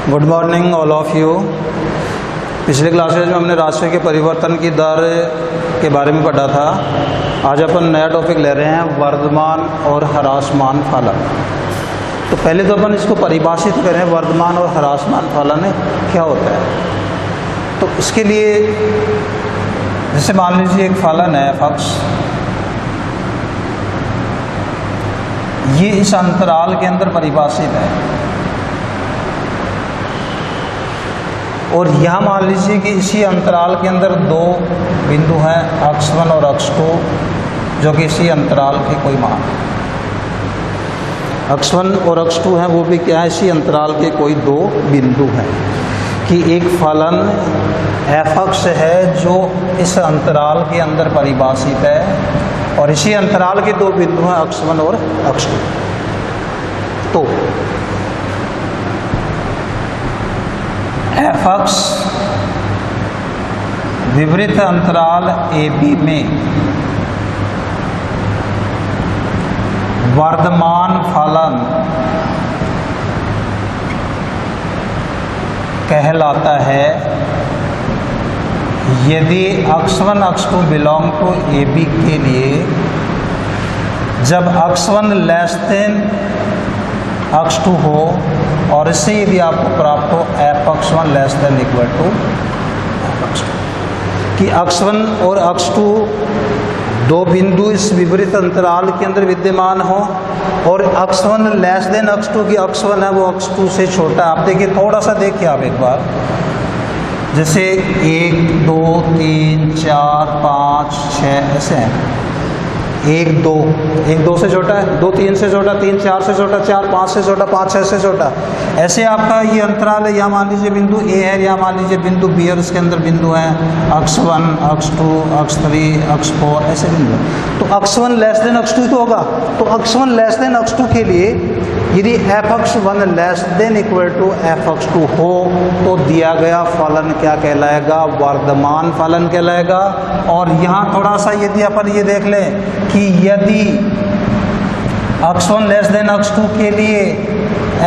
Good morning all of you. पिछले classes में हमने राशियों के परिवर्तन की दर के बारे में पढ़ा था। आज अपन नया टॉपिक ले रहे हैं, वर्धमान और ह्रासमान फलन। तो पहले तो अपन इसको परिभाषित करें, वर्धमान और ह्रासमान फलन क्या होता है। तो इसके लिए जैसे मान लीजिए एक फलन है f(x), ये इस अंतराल के अंदर परिभाषित है, और यहाँ मान लीजिए कि इसी अंतराल के अंदर दो बिंदु हैं x1 और x2, जो कि इसी अंतराल के कोई मान x1 और x2 हैं, वो भी क्या है, इसी अंतराल के कोई दो बिंदु हैं। कि एक फलन f(x) है जो इस अंतराल के अंदर परिभाषित है, और इसी अंतराल के दो बिंदु हैं x1 और x2। तो f(x) विवृत अंतराल AB में वर्धमान फलन कहलाता है यदि x1 x2 belong to AB के लिए जब x1 लेस देन x2 हो, और इससे यदि आपको प्राप्त हो f(x1) less than equal to f(x2), कि x1 और x2 दो बिंदु इस विपरीत अंतराल के अंदर विद्यमान हो, और x1 लेस देन x2 की x1 है वो x2 से छोटा। आप देखिए, थोड़ा सा देखिए आप एक बार, जैसे 1 2 3 4 5 6 ऐसे हैं। 1 2 से छोटा है, 2 3 से छोटा, 3 4 से छोटा, 4 5 से छोटा, 5 6 से छोटा। ऐसे आपका ये अंतराल है। यहाँ मान लीजिए बिंदु A है, यहाँ मान लीजिए बिंदु B, और उसके अंदर बिंदु हैं x1 x2 x3 x4 ऐसे बिंदु। तो x1 लेस देन x2 तो होगा। तो x1 लेस देन x2 के लिए यदि f(x1) less than equal to f(x2) हो, तो दिया गया फलन क्या कहलाएगा, वर्धमान फलन कहलाएगा। और यहाँ थोड़ा सा यदि अपन ये देख लें कि यदि x1 लेस देन x2 के लिए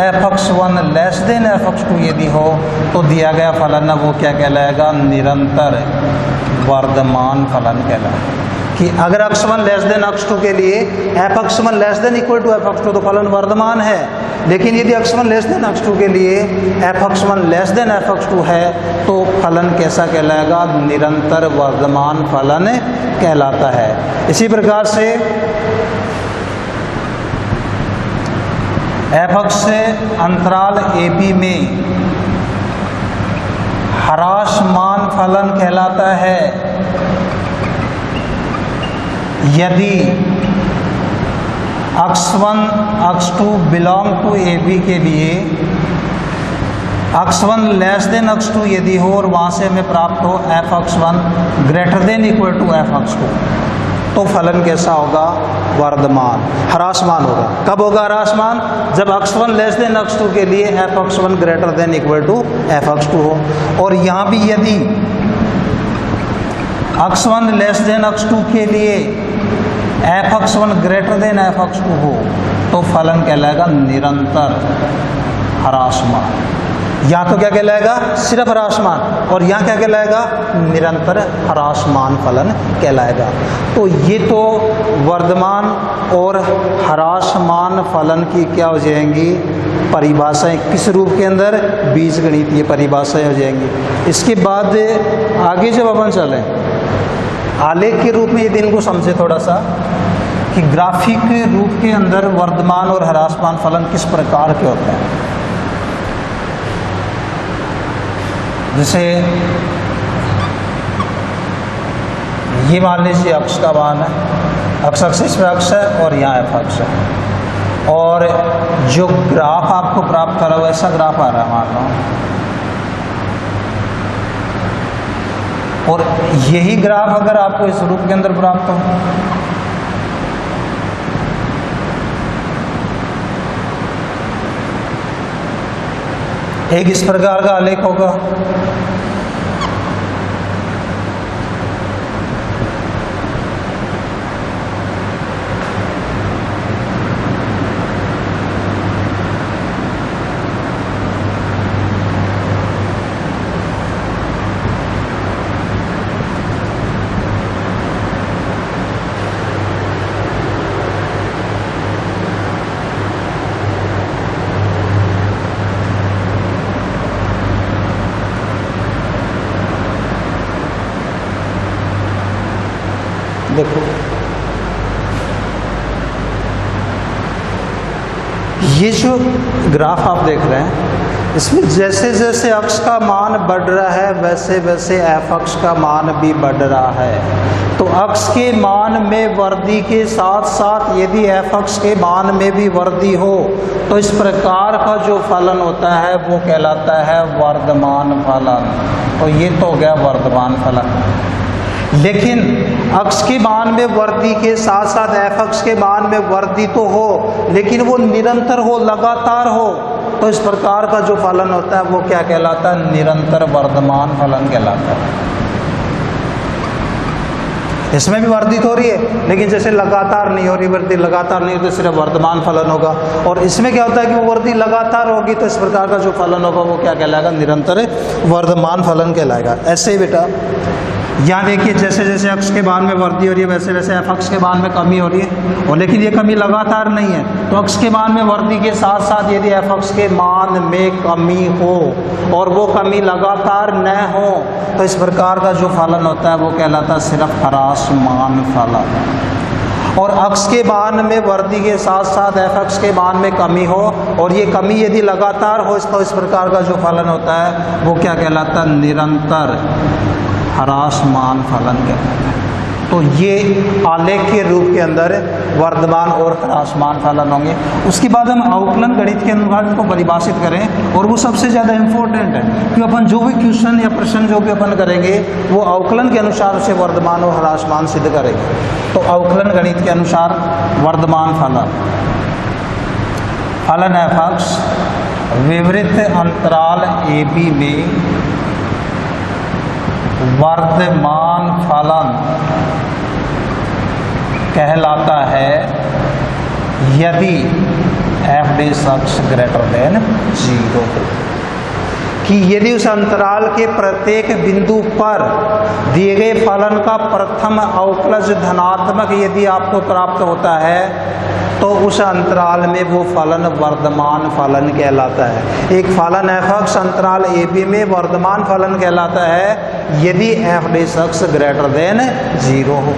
f(x1) लेस देन f(x2) यदि हो, तो दिया गया फलन है वो क्या कहलाएगा, निरंतर वर्धमान फलन कहलाएगा। कि अगर x1 लेस देन x2 के लिए f(x1) less than equal to f(x2) तो फलन वर्धमान है, लेकिन यदि x1 लेस देन x2 के लिए f(x1) लेस देन f(x2) है, तो फलन कैसा कहलाएगा, निरंतर वर्धमान फलन कहलाता है। इसी प्रकार से f(x) से अंतराल AB में ह्रासमान फलन कहलाता है यदि x1 x2 belong to AB के लिए x1 लेस देन x2 यदि हो, और वहाँ से हमें प्राप्त हो f(x1) greater than equal to f(x2), तो फलन कैसा होगा, वर्धमान ह्रासमान होगा। कब होगा ह्रासमान, जब x1 लेस देन x2 के लिए f(x1) greater than equal to f(x2) हो। और यहाँ भी यदि x1 लेस देन x2 के लिए f(x1) ग्रेटर देन f(x2) हो, तो फलन कहलाएगा निरंतर ह्रासमान। यहाँ तो क्या कहलाएगा, सिर्फ ह्रासमान, और यहाँ क्या कहलाएगा, निरंतर ह्रासमान फलन कहलाएगा। तो ये तो वर्धमान और ह्रासमान फलन की क्या हो जाएंगी, परिभाषाएं। किस रूप के अंदर, बीजगणितीय परिभाषाएं हो जाएंगी। इसके बाद आगे जब अपन चलें आलेख के रूप में, यदि इनको समझे थोड़ा सा कि ग्राफिक रूप के अंदर वर्धमान और ह्रासमान फलन किस प्रकार के होते हैं। जैसे ये मान लीजिए अक्ष का मान है, x एक्सिस पे अक्ष है और यहाँ f(x) है, और जो ग्राफ आपको प्राप्त करा हुआ ऐसा ग्राफ आ रहा है मान लो, और यही ग्राफ अगर आपको इस रूप के अंदर प्राप्त हो, एक इस प्रकार का आलेख होगा। देखो ये जो ग्राफ आप देख रहे हैं, इसमें जैसे जैसे अक्ष का मान बढ़ रहा है वैसे वैसे एफ अक्ष का मान भी बढ़ रहा है। तो अक्ष के मान में वृद्धि के साथ साथ यदि एफ अक्ष के मान में भी वृद्धि हो तो इस प्रकार का जो फलन होता है वो कहलाता है वर्धमान फलन। तो ये तो हो गया वर्धमान फलन। लेकिन अक्ष के मान में वृद्धि के साथ साथ एफ अक्ष के मान में वृद्धि तो हो, लेकिन वो निरंतर हो, लगातार हो, तो इस प्रकार का जो फलन होता है वो क्या कहलाता है? निरंतर वर्धमान फलन कहलाता है। इसमें भी वर्धित हो रही है, लेकिन जैसे लगातार नहीं हो रही, वृद्धि लगातार नहीं होती, सिर्फ वर्धमान फलन होगा। और इसमें क्या होता है कि वो वृद्धि लगातार होगी, तो इस प्रकार का जो फलन होगा वो क्या कहलाएगा? निरंतर वर्धमान फलन कहलाएगा। ऐसे ही बेटा यहाँ देखिए, जैसे जैसे अक्ष के मान में वृद्धि हो रही है वैसे वैसे एफ अक्ष के मान में कमी हो रही है, और लेकिन ये कमी लगातार नहीं है। तो अक्ष के मान में वृद्धि के साथ साथ यदि एफ अक्ष के मान में कमी हो और वो कमी लगातार न हो तो इस प्रकार का जो फलन होता है वो कहलाता है सिर्फ ह्रासमान फलन। और अक्ष के मान में वृद्धि के साथ साथ एफ अक्ष के मान में कमी हो और ये कमी यदि लगातार हो तो इस प्रकार का जो फलन होता है वो क्या कहलाता है? निरंतर ह्रासमान फलन कहलाता है। तो ये आलेख के रूप के अंदर वर्धमान और ह्रासमान फलन होंगे। उसके बाद हम अवकलन गणित के अनुसार इसको परिभाषित करें, और वो सबसे ज़्यादा इम्पोर्टेंट है कि अपन जो भी क्वेश्चन या प्रश्न जो भी अपन करेंगे वो अवकलन के अनुसार उसे वर्धमान और ह्रासमान सिद्ध करेंगे। तो अवकलन गणित के अनुसार वर्धमान फलन एफ अक्ष विवृत अंतराल ए बी में वर्धमान फलन कहलाता है यदि एफ डैश अक्ष ग्रेटर देन 0 हो। कि यदि उस अंतराल के प्रत्येक बिंदु पर दिए गए फलन का प्रथम अवकलज धनात्मक यदि आपको प्राप्त होता है तो उस अंतराल में वो फलन वर्धमान फलन कहलाता है। एक फलन एफ अक्ष अंतराल ए बी में वर्धमान फलन कहलाता है यदि एफ डैश अक्ष ग्रेटर देन 0 हो।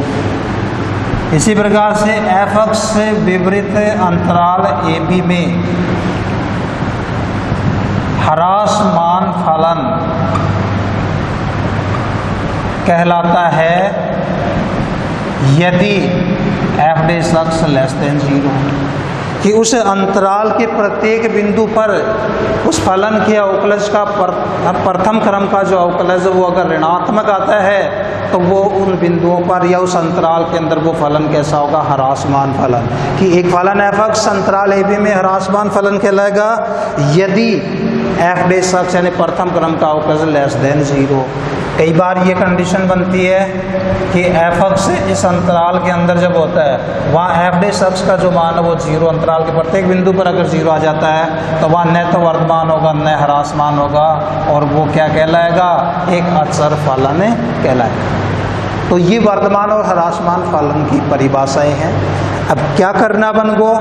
इसी प्रकार से एफ अक्ष से विपरीत अंतराल ए बी में ह्रासमान फलन कहलाता है यदि एफ डैश अक्ष लेस देन 0, कि उस अंतराल के प्रत्येक बिंदु पर उस फलन के अवकलज का प्रथम क्रम का जो अवकलज वो अगर ऋणात्मक आता है तो वो उन बिंदुओं पर या उस अंतराल के अंदर वो फलन कैसा होगा? ह्रासमान फलन। कि एक फलन एफ अक्ष अंतराल ए बी में ह्रासमान फलन कहलाएगा यदि एफ डैश अक्ष यानी प्रथम क्रम का अवकलज लेस देन 0। कई बार ये कंडीशन बनती है कि एफ अक्ष इस अंतराल के अंदर जब होता है वहाँ एफ डैश अक्ष का जो मान है वो 0, अंतराल के प्रत्येक बिंदु पर अगर 0 आ जाता है तो वहाँ न तो वर्धमान होगा न ह्रासमान होगा, और वो क्या कहलाएगा? एक अचर फलन कहलाएगा। तो ये वर्धमान और ह्रासमान फलन की परिभाषाएं हैं। अब क्या करना अपन को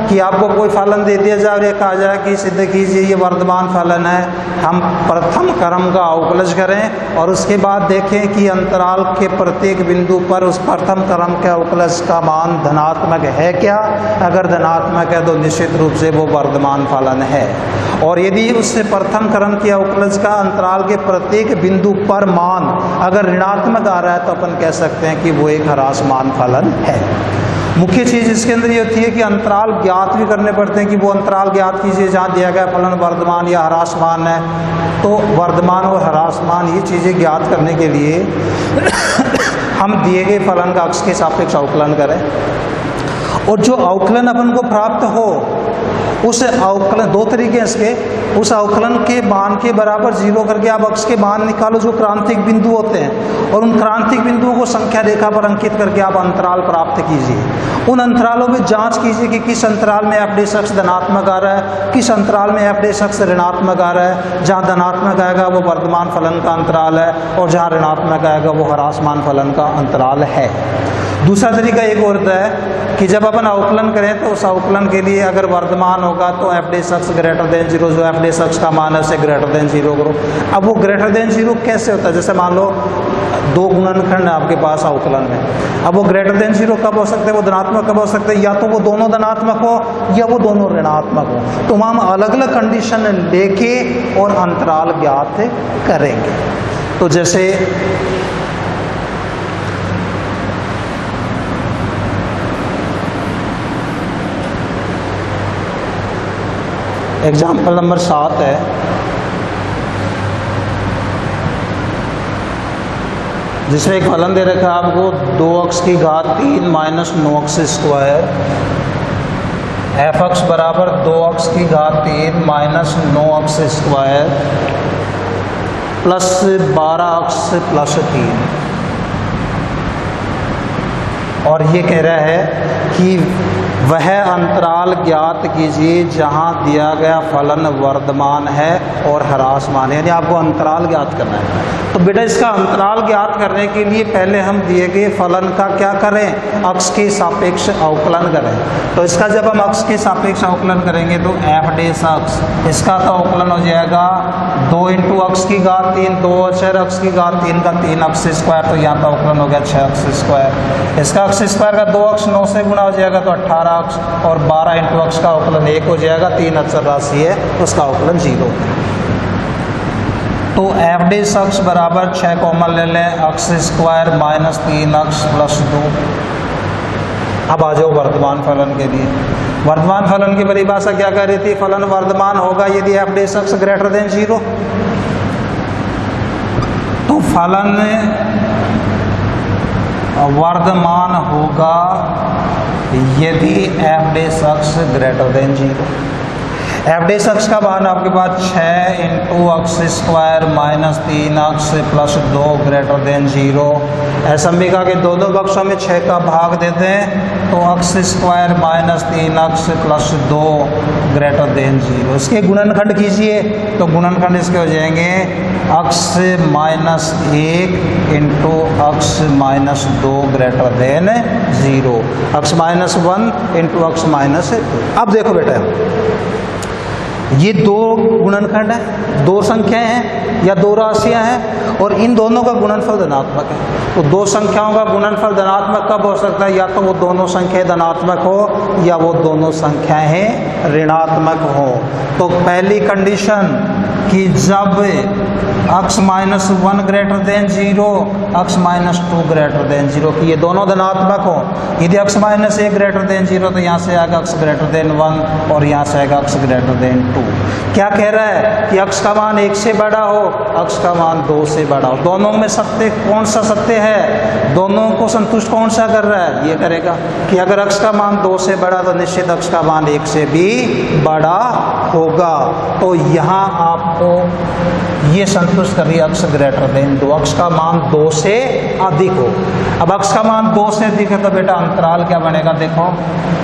कि आपको कोई फलन दे दिया जाए और ये कहा जाए कि सिद्ध कीजिए ये वर्धमान फलन है, हम प्रथम क्रम का अवकलज करें और उसके बाद देखें कि अंतराल के प्रत्येक बिंदु पर उस प्रथम क्रम के अवकलज का मान धनात्मक है क्या? अगर धनात्मक है तो निश्चित रूप से वो वर्धमान फलन है। और यदि उससे प्रथम क्रम के अवकलज का अंतराल के प्रत्येक बिंदु पर मान अगर ऋणात्मक आ रहा है तो अपन कह सकते हैं कि वो एक ह्रासमान फलन है। मुख्य चीज़ इसके अंदर ये होती है कि अंतराल ज्ञात भी करने पड़ते हैं कि वो अंतराल ज्ञात कीजिए जहाँ दिया गया फलन वर्धमान या ह्रासमान है। तो वर्धमान और ह्रासमान ये चीज़ें ज्ञात करने के लिए हम दिए गए फलन का अक्ष के सापेक्ष अवकलन करें, और जो अवकलन अपन को प्राप्त हो उस अवकलन, दो तरीके हैं इसके, उस अवकलन के मान के बराबर 0 करके आप अक्ष के मान निकालो जो क्रांतिक बिंदु होते हैं, और उन क्रांतिक बिंदुओं को संख्या रेखा पर अंकित करके आप अंतराल प्राप्त कीजिए। उन अंतरालों में जांच कीजिए कि किस अंतराल में एफ डैश अक्ष धनात्मक आ रहा है, किस अंतराल में एफ डैश अक्ष ऋणात्मक आ रहा है। जहाँ धनात्मक आएगा वो वर्धमान फलन का अंतराल है, और जहाँ ऋणात्मक आएगा वो ह्रासमान फलन का अंतराल है। दूसरा तरीका एक और होता है कि जब अपन अवकलन करें तो उस अवकलन के लिए अगर वर्धमान होगा तो एफ डैश अक्ष ग्रेटर देन 0, जो एफ डेस अक्स का मान है उसे ग्रेटर देन 0 करो। अब वो ग्रेटर देन 0 कैसे होता है? जैसे मान लो दो गुणनखंड है आपके पास अवकलन में, अब वो ग्रेटर देन 0 कब हो सकते हैं? वो धनात्मक कब हो सकते हैं? या तो वो दोनों धनात्मक हो या वो दोनों ऋणात्मक हो। तो हम अलग अलग कंडीशन लेके और अंतराल ज्ञात करेंगे। तो जैसे एग्जाम्पल नंबर 7 है, जिसमें एक फलन दे रखा है आपको 2x की घात 3 minus 9x square, F x बराबर 2x की घात 3 minus 9x square plus 12x plus 3। और ये कह रहा है कि वह अंतराल ज्ञात कीजिए जहां दिया गया फलन वर्धमान है और ह्रासमान है, यानी आपको अंतराल ज्ञात करना है। तो बेटा इसका अंतराल ज्ञात करने के लिए पहले हम दिए गए फलन का क्या करें? अक्ष के सापेक्ष अवकलन करें। तो इसका जब हम अक्ष के सापेक्ष अवकलन करेंगे तो एफ डेस अक्ष, इसका तो अवकलन हो जाएगा 2 इंटू अक्ष की घात 3, 2 अक्षर अक्ष की घात 3 का 3 अक्ष स्क्वायर, तो यहाँ तो अवकलन हो गया 6 अक्ष स्क्वायर। इसका अक्ष स्क्वायर का 2 अक्ष 9 से गुणा हो जाएगा तो 18 अक्ष, और 12 इंटू अक्ष का अवकलन 1 हो जाएगा, 3 अक्षर राशि है उसका अवकलन 0। तो एफ डेस अक्ष बराबर 6 कॉमन ले लें, अक्ष स्क्वायर माइनस 3 अक्ष प्लस 2। अब आ जाओ वर्तमान फलन के लिए। वर्तमान फलन की परिभाषा क्या कह रही थी? फलन वर्धमान होगा यदि एफ डेस अक्ष ग्रेटर देन 0। तो फलन वर्धमान होगा यदि एफ डेस अक्ष ग्रेटर देन 0। एफ डेस अक्ष का मान आपके पास 6 इंटू अक्ष स्क्वायर माइनस 3 अक्ष प्लस 2 ग्रेटर देन 0। असंबिका के दोनों पक्षों में 6 का भाग देते हैं तो अक्ष स्क्वायर माइनस 3 अक्ष प्लस 2 ग्रेटर देन 0। इसके गुणनखंड कीजिए तो गुणनखंड इसके हो जाएंगे अक्ष माइनस 1 इंटू अक्ष माइनस 2 ग्रेटर देन 0, अक्ष माइनस 1 इंटू अक्ष माइनस 2। अब देखो बेटा, ये दो गुणनखंड है, दो संख्याएं हैं या दो राशियां हैं और इन दोनों का गुणनफल धनात्मक है। तो दो संख्याओं का गुणनफल धनात्मक कब हो सकता है? या तो वो दोनों संख्याएं धनात्मक हो या वो दोनों संख्याएं ऋणात्मक हो। तो पहली कंडीशन कि जब अक्ष माइनस 1 ग्रेटर देन 0, अक्ष माइनस 2 ग्रेटर देन 0 कि ये दोनों धनात्मक हो। यदि अक्ष माइनस 1 ग्रेटर देन 0 तो यहाँ से आएगा अक्ष ग्रेटर देन 1 और यहाँ से आएगा अक्ष ग्रेटर देन 2। क्या कह रहा है कि अक्ष का मान 1 से बड़ा हो, अक्ष का मान 2 से बड़ा हो। दोनों में सत्य कौन सा सत्य है? दोनों को संतुष्ट कौन सा कर रहा है? ये करेगा कि अगर अक्ष का मान 2 से बड़ा तो निश्चित अक्ष का मान 1 से भी बड़ा होगा। तो यहाँ आपको ये संतुष्ट कर रही है अक्ष ग्रेटर देन 2, अक्ष का मान 2 से अधिक हो। अब अक्ष का मान 2 से अधिक है तो बेटा अंतराल क्या बनेगा? देखो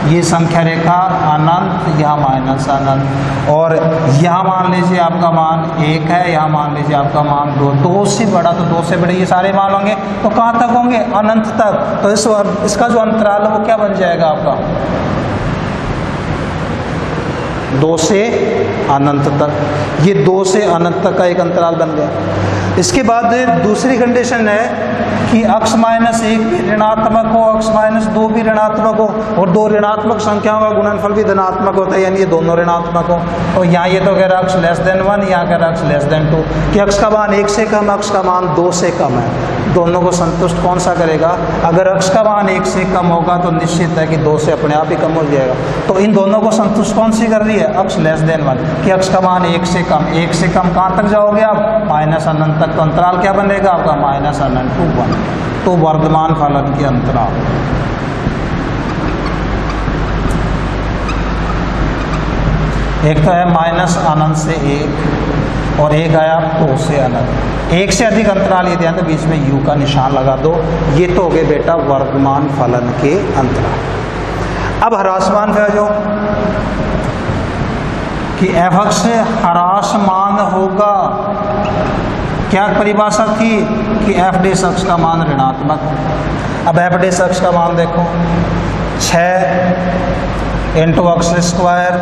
ये संख्या रेखा अनंत, यहाँ माइनस अनंत, और यहाँ मान लीजिए आपका मान 1 है, यहाँ मान लीजिए आपका मान 2। 2 से बड़ा तो 2 से बड़े ये सारे मान होंगे तो कहाँ तक होंगे? अनंत तक। तो इसका जो अंतराल है वो क्या बन जाएगा आपका? 2 से अनंत तक। ये 2 से अनंत तक का एक अंतराल बन गया। इसके बाद दूसरी कंडीशन है कि अक्ष माइनस 1 भी ऋणात्मक हो, अक्ष माइनस 2 भी ऋणात्मक हो, और दो ऋणात्मक संख्याओं का गुणनफल भी धनात्मक होता है, यानी ये दोनों ऋणात्मक हो। और यहाँ ये तो कह रहा है अक्ष लेस देन 1, यहाँ कह रहा है अक्ष लेस देन 2 कि अक्ष का मान 1 से कम, अक्ष का मान 2 से कम है। दोनों को संतुष्ट कौन सा करेगा? अगर अक्ष का मान 1 से कम होगा तो निश्चित है कि 2 से अपने आप ही कम हो जाएगा। तो इन दोनों को संतुष्ट कौन सी कर रही है? अक्ष लेस देन 1 कि अक्ष का मान 1 से कम। 1 से कम कहाँ तक जाओगे आप? माइनस अनंत तक। तो अंतराल क्या बनेगा आपका? माइनस अनंत टू 1। तो वर्धमान फलन के अंतराल एक तो है माइनस अनंत से 1 और एक आया 2 से अनंत। 1 से अधिक अंतराल ये ध्यान, तो बीच में यू का निशान लगा दो। ये तो हो गए बेटा वर्धमान फलन के अंतराल। अब ह्रासमान पे आ जाओ कि एफ अक्ष ह्रासमान होगा। क्या परिभाषा थी कि एफ डेस अक्ष का मान ऋणात्मक। अब एफ डेस अक्ष का मान देखो 6 into x square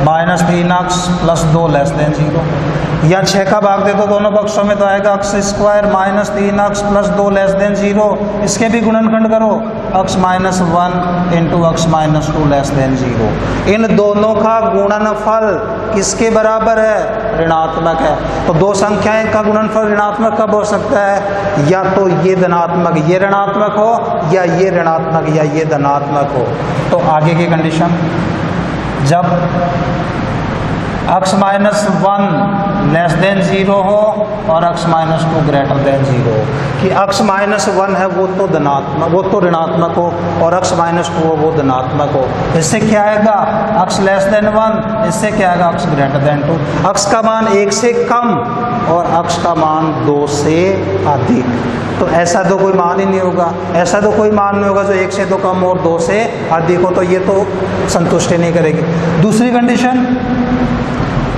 minus 3x plus 2 less than 0, या 6 का भाग दे दो दोनों पक्षों में तो आएगा x square minus 3x plus 2 less than 0। इसके भी गुणनखंड करो, x minus 1 into x minus 2 less than 0। इन दोनों का गुणनफल किसके बराबर है? ऋणात्मक है। तो दो संख्याएं का गुणनफल ऋणात्मक कब हो सकता है? या तो ये धनात्मक ये ऋणात्मक हो, या ये ऋणात्मक या ये धनात्मक हो। तो आगे की कंडीशन, जब अक्स माइनस 1 लेस देन 0 हो और अक्स माइनस 2 ग्रेटर देन 0 हो, कि अक्स माइनस 1 है वो तो धनात्मक वो तो ऋणात्मक हो, और अक्स माइनस 2 हो वो धनात्मक हो। इससे क्या आएगा? अक्स लेस देन 1, इससे क्या आएगा? X greater than 2। अक्स का मान 1 से कम और अक्स का मान 2 से अधिक। तो ऐसा तो कोई मान ही नहीं होगा, ऐसा तो कोई मान नहीं होगा जो 1 से तो कम और 2 से अधिक हो, तो ये तो संतुष्टि नहीं करेगी। दूसरी कंडीशन,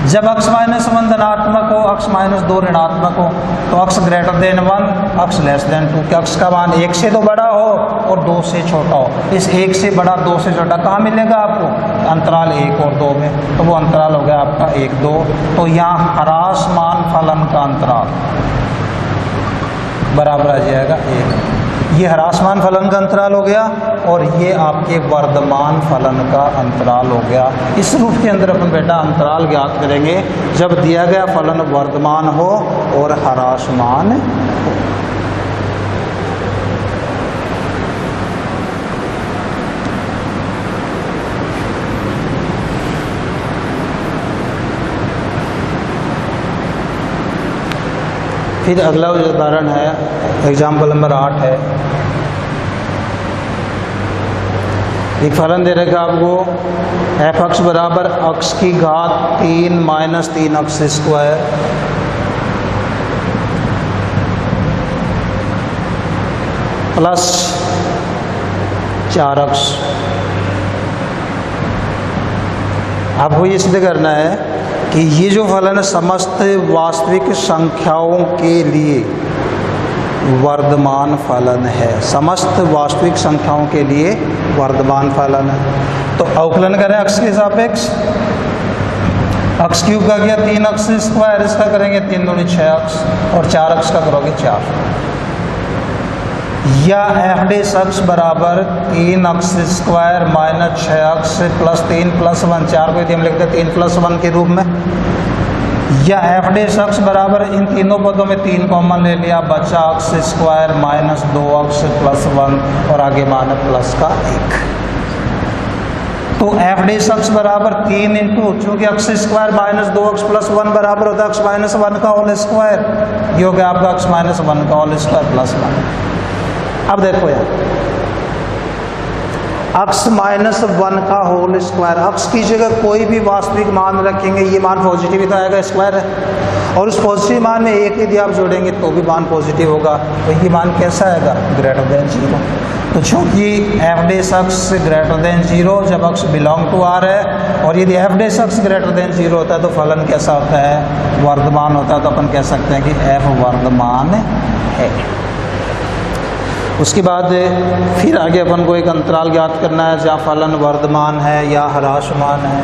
जब अक्स माइनस 1 धनात्मक हो, अक्स माइनस 2 ऋणात्मक हो, तो अक्स ग्रेटर देन 1 अक्स लेस देन 2, कि अक्स का मान 1 से तो बड़ा हो और 2 से छोटा हो। इस 1 से बड़ा 2 से छोटा कहाँ मिलेगा आपको? अंतराल 1 और 2 में, तो वो अंतराल हो गया आपका 1, 2। तो यहाँ ह्रासमान फलन का अंतराल बराबर आ जाएगा 1। ये ह्रासमान फलन का अंतराल हो गया और ये आपके वर्धमान फलन का अंतराल हो गया। इस रूप के अंदर अपन बेटा अंतराल ज्ञात करेंगे जब दिया गया फलन वर्धमान हो और ह्रासमान हो। फिर अगला उदाहरण है, एग्जाम्पल नंबर 8 है। एक फलन दे रखा आपको एफ एक्स बराबर अक्स की घात 3 माइनस 3 अक्स स्क्वायर प्लस 4 अक्स। आपको ये सिद्ध करना है कि ये जो फलन समस्त वास्तविक संख्याओं के लिए वर्धमान फलन है, समस्त वास्तविक संख्याओं के लिए वर्धमान फलन है। तो अवकलन करें अक्स के सापेक्ष, अक्स क्यूब का गया 3 अक्स स्क्वायर, इसका करेंगे 3 दूनी 6 अक्स और 4 अक्स का करोगे 4, या एफ डेस अक्स बराबर 3 अक्स स्क्वायर माइनस 6 अक्स प्लस 3 प्लस 1, 4 को यदि हम लिखते हैं 3 प्लस 1 के रूप में, या एफ डेस अक्स बराबर इन तीनों पदों में 3 कॉमन ले लिया, बचा अक्स स्क्वायर माइनस 2 अक्स प्लस 1 और आगे मान प्लस का 1। तो एफ डेस अक्स बराबर 3 इंटू, चूँकि अक्स स्क्वायर माइनस 2 अक्स प्लस 1 बराबर होता है अक्स माइनस 1 का होल स्क्वायर, ये हो गया आपका अक्स माइनस 1 का होल स्क्वायर प्लस 1। अब देखो यार, अक्स माइनस 1 का होल स्क्वायर, अक्स की जगह कोई भी वास्तविक मान रखेंगे, ये मान पॉजिटिव ही तो आएगा, स्क्वायर है, और उस पॉजिटिव मान में एक यदि आप जोड़ेंगे तो भी मान पॉजिटिव होगा। तो ये मान कैसा आएगा? Greater than 0। तो चूँकि एफ डेस अक्स ग्रेटर देन 0 जब अक्स बिलोंग टू आर है, और यदि एफ डेस अक्स ग्रेटर देन 0 होता है तो फलन कैसा होता है? वर्धमान होता है। तो अपन कह सकते हैं कि एफ वर्धमान है। उसके बाद फिर आगे अपन को एक अंतराल ज्ञात करना है जहाँ फलन वर्धमान है या ह्रासमान है।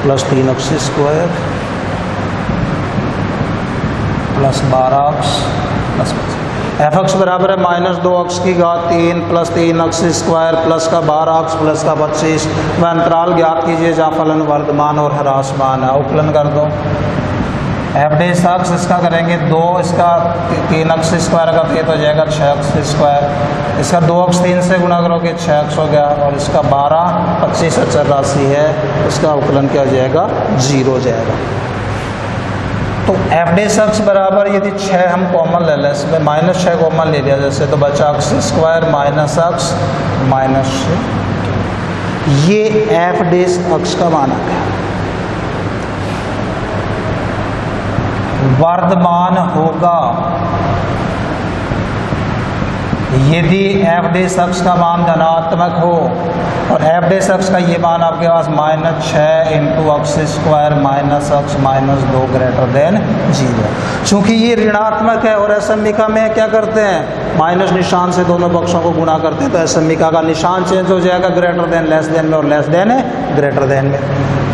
प्लस 3 अक्स स्क्वायर प्लस 12 अक्स प्लस एफ एक्स बराबर है माइनस 2 अक्स की घात 3 प्लस 3 अक्स स्क्वायर प्लस का 12 अक्स प्लस का 25। वह अंतराल ज्ञात कीजिए जहाँ फलन वर्धमान और ह्रासमान है। अवकलन कर दो, एफ डेस अक्स इसका करेंगे 2, इसका 3 अक्स स्क्वायर का तो ये तो हो जाएगा 6 अक्स स्क्वायर, इसका 2 अक्स 3 से गुणा करोगे 6 अक्स हो गया, और इसका 12 25 अचर राशि है, उसका अवकलन क्या हो जाएगा? 0 हो जाएगा। तो एफ डेस अक्स बराबर यदि 6 हम कॉमन ले लें, इसमें माइनस 6 कॉमन ले लिया जैसे, तो बचा अक्स स्क्वायर माइनस अक्स माइनस 6। ये एफ डेस अक्स का मान आ गया। वर्धमान होगा यदि एफ डैश अक्स का मान धनात्मक हो और एफ डैश अक्स का ये मान आपके पास -6 into x square minus x minus 2 greater than 0। चूँकि ये ऋणात्मक है और असमिका में क्या करते हैं, माइनस निशान से दोनों पक्षों को गुणा करते हैं, तो असमिका का निशान चेंज हो जाएगा ग्रेटर देन लेस देन में और लेस देन ग्रेटर देन में।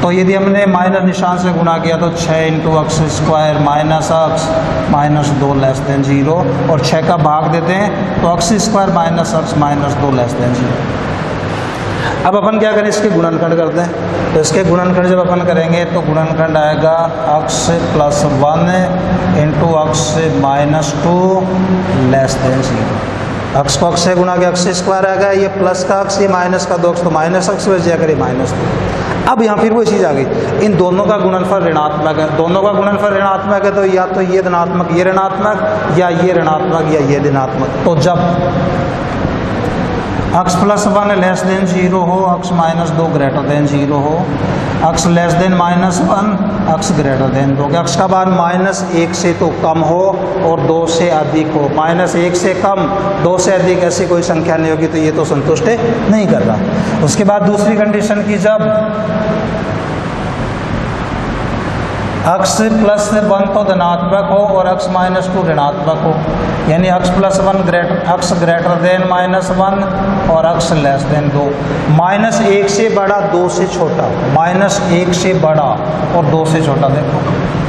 तो यदि हमने माइनस निशान से गुणा किया तो 6 into x square minus x minus 2 less than 0 और 6 का भाग देते हैं तो x square minus x minus 2 less than 0। अब अपन क्या करें, इसके गुणनखंड करते हैं। तो इसके गुणनखंड जब अपन करेंगे तो गुणनखंड आएगा x plus 1 into x minus 2 less than 0। X को अक्स से गुणा के अक्स स्क्वायर आएगा, ये प्लस का अक्स, ये माइनस का 2 अक्स, तो माइनस अक्स बच जाएगा, ये माइनस 2। अब यहाँ फिर वो चीज़ आ गई, इन दोनों का गुणनफल ऋणात्मक है, दोनों का गुणनफल ऋणात्मक है, तो या तो ये धनात्मक ये ऋणात्मक या ये ऋणात्मक या ये धनात्मक। तो जब अक्स प्लस 1 लेस देन 0 हो, अक्स माइनस 2 ग्रेटर देन 0 हो, अक्स less then minus 1, x greater than 2, अक्स का मान -1 से तो कम हो और 2 से अधिक हो। -1 से कम 2 से अधिक ऐसी कोई संख्या नहीं होगी, तो ये तो संतुष्ट नहीं कर रहा। उसके बाद दूसरी कंडीशन की, जब अक्स प्लस 1 तो धनात्मक हो और अक्स माइनस 2 ऋणात्मक हो, यानी अक्स प्लस 1 अक्स ग्रेटर देन -1 और अक्स लेस देन 2। -1 से बड़ा 2 से छोटा, -1 से बड़ा और 2 से छोटा, देखो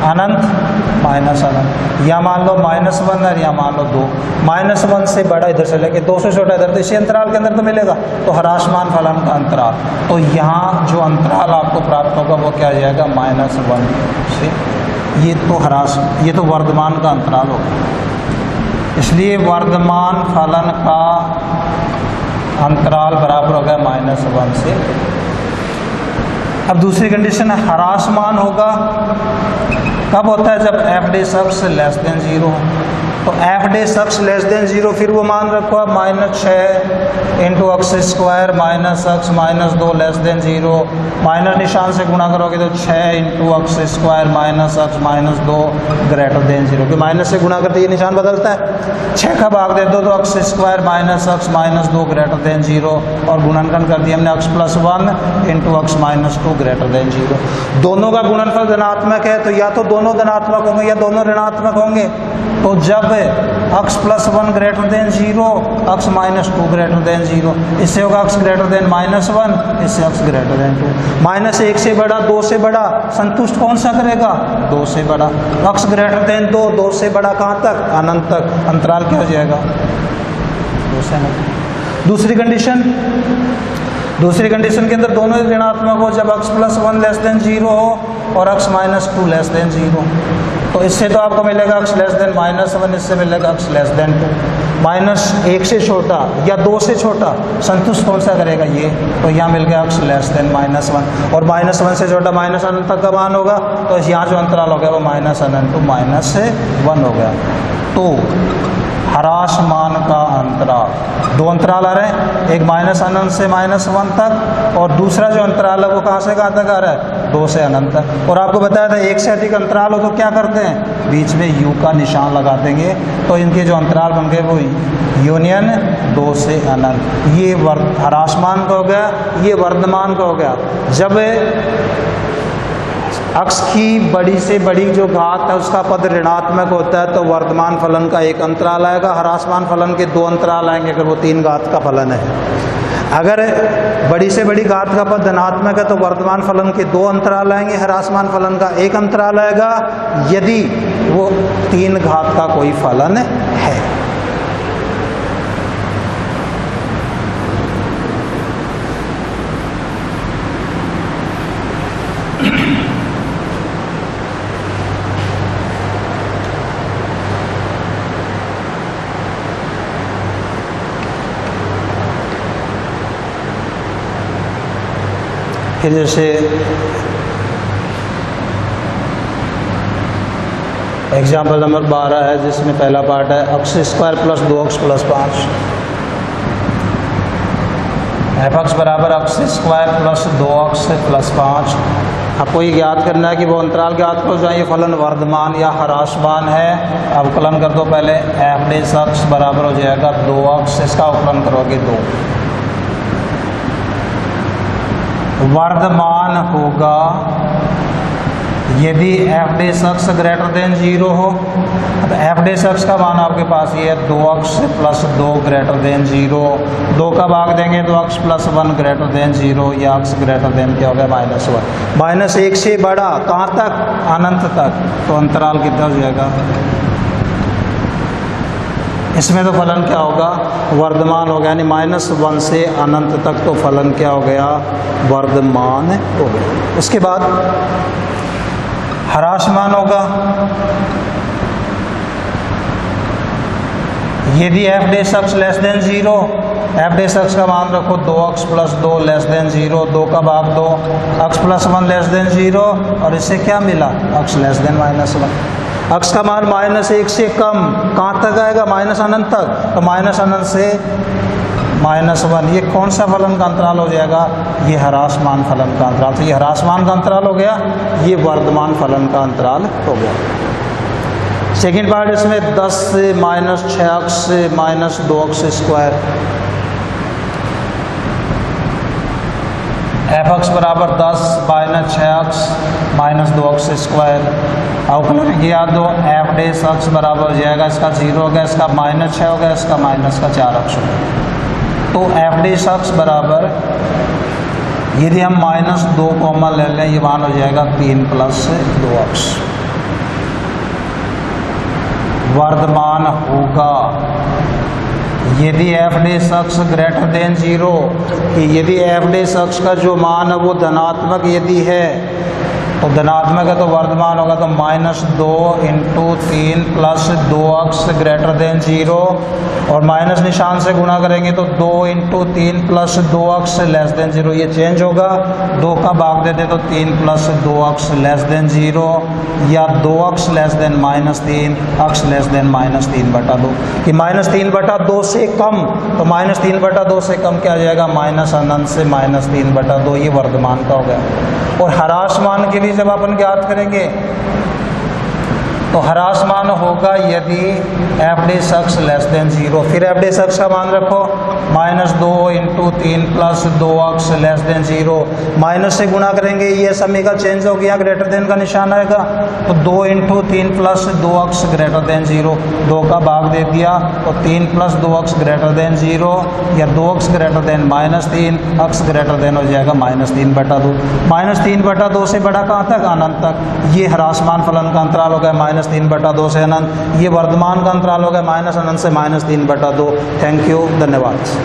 अनंत माइनस अनंत, या मान लो -1 और या मान लो 2। -1 से बड़ा इधर से लेके 2 से छोटा इधर, तो इसी अंतराल के अंदर तो मिलेगा, तो ह्रासमान फलन का अंतराल। तो यहाँ जो अंतराल आपको प्राप्त होगा वो क्या आ जाएगा, -1 से, ये तो वर्धमान का अंतराल होगा, इसलिए वर्धमान फलन का अंतराल बराबर हो गया -1 से। अब दूसरी कंडीशन है ह्रासमान होगा, कब होता है, जब f dash x less than 0 हो। तो f dash x less than 0 फिर वो मान रखो आप -6 into x square minus x minus 2 less than 0, minus निशान से गुणा करोगे तो 6 into x square minus x minus 2 greater than 0, क्योंकि माइनस से गुणा करते ये निशान बदलता है। 6 का भाग दे दो तो x square minus x minus 2 greater than 0 और गुणनखंड कर दिया हमने x plus 1 into x minus 2 greater than 0। दोनों का गुणनफल धनात्मक है, तो या तो दोनों धनात्मक होंगे या दोनों ऋणात्मक होंगे। तो जब x plus 1 greater than 0, x minus 2 greater than 0, इससे होगा अक्स ग्रेटर देन -1, इससे अक्स ग्रेटर देन 2। -1 से बड़ा 2 से बड़ा संतुष्ट कौन सा करेगा, 2 से बड़ा। अक्स ग्रेटर देन 2, 2 से बड़ा कहाँ तक, अनंत तक, अंतराल क्या हो जाएगा, 2 से अनंत। दूसरी कंडीशन के अंदर दोनों ऋणात्मक हो, जब अक्स प्लस 1 लेस देन 0 हो और अक्स माइनस 2 लेस देन 0। तो इससे तो आपको मिलेगा अक्स लेस देन -1, इससे मिलेगा अक्स लेस देन 2। -1 से छोटा या 2 से छोटा संतुष्ट कौन सा करेगा, ये। तो यहाँ मिल गया अक्स लेस देन -1 और -1 से छोटा माइनस अनंत तक का मान होगा, तो यहाँ जो अंतराल हो गया वो -1 टू -1 हो गया। तो ह्रासमान का अंतराल, 2 अंतराल आ रहे हैं, एक -1 से -1 तक और दूसरा जो अंतराल है वो कहाँ से कहाँ तक आ रहा है, 2 से अनंत तक। और आपको बताया था 1 से अधिक अंतराल हो तो क्या करते हैं, बीच में U का निशान लगा देंगे, तो इनके जो अंतराल बन गए वो यूनियन 2 से अनंत। ये ह्रासमान का हो गया, ये वर्धमान का हो गया। जब अक्स की बड़ी से बड़ी जो घात है उसका पद ऋणात्मक होता है तो वर्धमान फलन का एक अंतराल आएगा, ह्रासमान फलन के 2 अंतराल आएंगे अगर वो 3 घात का फलन है। अगर बड़ी से बड़ी घात का पद धनात्मक है तो वर्धमान फलन के 2 अंतराल आएंगे, ह्रासमान फलन का एक अंतराल आएगा यदि वो 3 घात का कोई फलन है। फिर जैसे एग्जाम्पल नंबर 12 है जिसमें पहला पार्ट है अक्स स्क्वायर प्लस 2 अक्स प्लस 5। एफ एक्स बराबर x square plus 2x plus 5। आपको ये ज्ञात करना है कि वो अंतराल ज्ञात करो जहाँ ये फलन वर्धमान या ह्रासमान है। अवकलन कर दो पहले, एफ डेस एक्स बराबर हो जाएगा 2x, इसका अवकलन करोगे 2। वर्धमान होगा यदि एफ डेस एक्स ग्रेटर देन 0 हो। अब एफ डेस एक्स का मान आपके पास ये है 2x प्लस 2 ग्रेटर देन 0। 2 का भाग देंगे तो x प्लस 1 ग्रेटर देन 0, या x ग्रेटर देन क्या हो गया -1। -1 से बड़ा कहाँ तक? अनंत तक। तो अंतराल कितना हो जाएगा? इसमें तो फलन क्या होगा? वर्धमान हो गया, यानी -1 से अनंत तक तो फलन क्या हो गया? वर्धमान हो गया। उसके बाद ह्रासमान होगा यदि एफ डेस एक्स लेस देन 0। एफ डेस एक्स का मान रखो 2x प्लस 2 लेस देन 0, 2 का भाग 2, x प्लस 1 लेस देन 0, और इससे क्या मिला? x less than -1। x का मान -1 से कम कहाँ तक आएगा? अनंत तक। तो अनंत से -1, ये कौन सा फलन का अंतराल हो जाएगा? ये ह्रासमान फलन का अंतराल। तो ये ह्रासमान का अंतराल हो गया, ये वर्धमान फलन का अंतराल हो गया। सेकेंड पार्ट इसमें 10 से -6x से -2x स्क्वायर। एफ एक्स बराबर 10 -6x -2x स्क्वायर। अवकलन किया तो एफ डेस एक्स बराबर हो जाएगा, इसका 0 हो गया, इसका -6 हो गया, इसका -4x हो गया। तो एफ डेस एक्स बराबर यदि हम -2 कॉमन ले लें, ये मान हो जाएगा 3 प्लस 2x। वर्धमान होगा यदि एफ डेस एक्स ग्रेटर देन 0, कि यदि एफ डेस एक्स का जो मान है वो धनात्मक यदि है, तो धनात्मक है तो वर्धमान होगा तो -2 into 3 plus 2x greater than 0, और माइनस निशान से गुणा करेंगे तो 2 into 3 plus 2x less than 0, ये चेंज होगा। 2 का भाग देते तो 3 प्लस 2x लेस देन 0, या 2x less than -3, x less than -3 बटा 2। कि -3 बटा 2 से कम, तो -3 बटा 2 से कम क्या आ जाएगा? अनंत से -3 बटा 2, ये वर्धमान का हो गया। और ह्रासमान के लिए जब अपन ज्ञात करेंगे तो ह्रासमान होगा यदि एफ डेस एक्स लेस देन 0। फिर एफ डेस एक्स का मान रखो -2 into 3 plus 2x less than 0, minus से गुणा करेंगे, ये समीकरण चेंज हो गया, ग्रेटर देन का निशान आएगा, तो 2 into 3 plus 2x greater than 0, 2 का भाग दे दिया तो 3 प्लस 2x ग्रेटर देन 0, या 2x greater than -3, x greater than हो जाएगा -3 बटा 2। -3 बटा 2 से बड़ा कहाँ तक? अनंत तक। ये ह्रासमान फलन का अंतराल हो गया -3 बटा 2 से अनंत। ये वर्धमान का अंतराल हो गया -अनंत से -3 बटा 2। थैंक यू, धन्यवाद।